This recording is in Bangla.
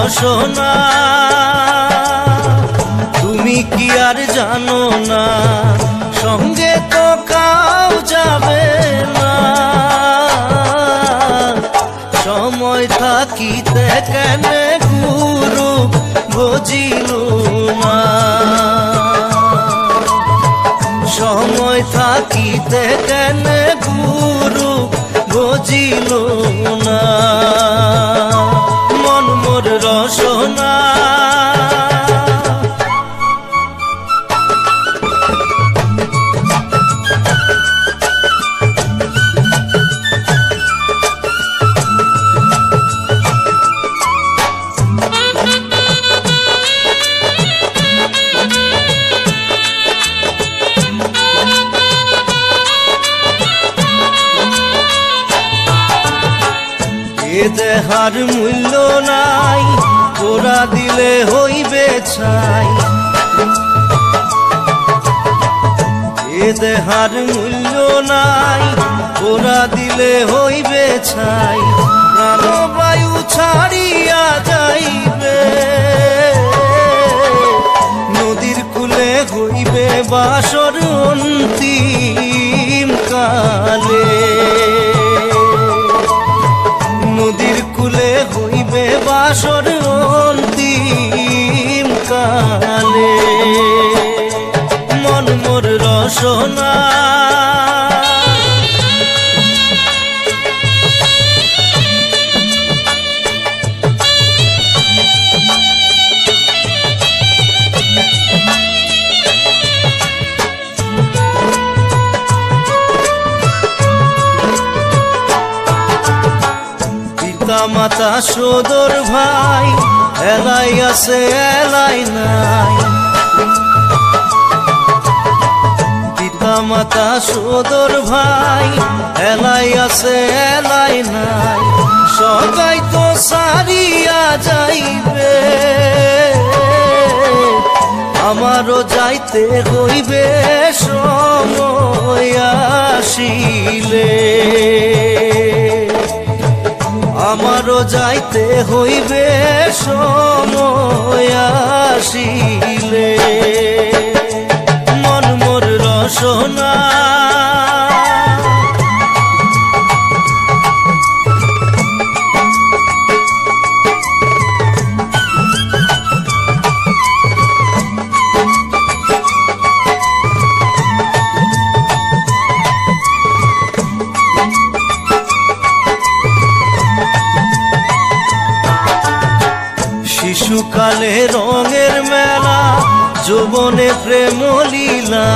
রসনা তুমি কি আর জানো না, সঙ্গে তো কাউ যাবে না। সময় থাকিতে কেন গুরু বুঝিল না, সময় থাকিতে কেন গুরু বুঝিল না। মন মোর রসনা এ দেহার মূল্য নাই, ওরা দিলে হইবে ছাই। এ দেহার মূল্য নাই, ওরা দিলে হইবে ছাই। প্রাণবায়ু ছাড়িয়া যাইবে, নদীর কূলে হইবে বাসর অন্তিম কালে। নদীর কূলে হইবে বাসর অন্তিম কালে। মন মোর রসনা মাতা সদর ভাই এলাই আছে এলাই নাই। পিতা মাতা সদর ভাই এলাই আছে এলাই নাই। সবাই তো সারিয়া যাইবে, আমারও যাইতে হইবে সময় আসিলে। আমারও যাইতে হইবে সময় আসিলে। মন মোর রসনা শিশুকালে রঙের মেলা, যৌবনে প্রেম লীলা।